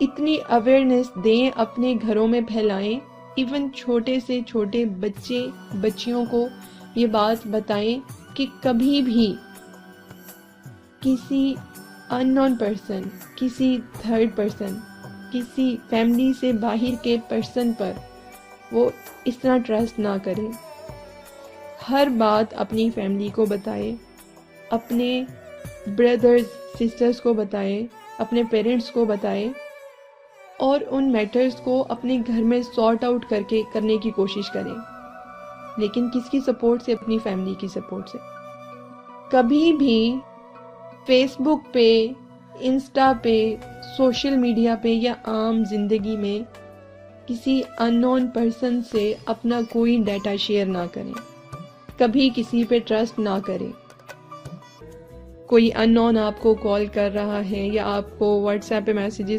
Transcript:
इतनी अवेयरनेस दें, अपने घरों में फैलाएं। इवन छोटे से छोटे बच्चे बच्चियों को ये बात बताएं कि कभी भी किसी अननोन पर्सन, किसी थर्ड पर्सन, किसी फैमिली से बाहर के पर्सन पर वो इस तरह ट्रस्ट ना करें। हर बात अपनी फैमिली को बताएं, अपने ब्रदर्स सिस्टर्स को बताएं, अपने पेरेंट्स को बताएं और उन मैटर्स को अपने घर में सॉर्ट आउट करने की कोशिश करें, लेकिन किसकी सपोर्ट से? अपनी फैमिली की सपोर्ट से। कभी भी फेसबुक पे, इंस्टा पे, सोशल मीडिया पे या आम जिंदगी में किसी अननोन पर्सन से अपना कोई डाटा शेयर ना करें। कभी किसी पे ट्रस्ट ना करें। कोई अननोन आपको कॉल कर रहा है या आपको व्हाट्सएप पे मैसेजेस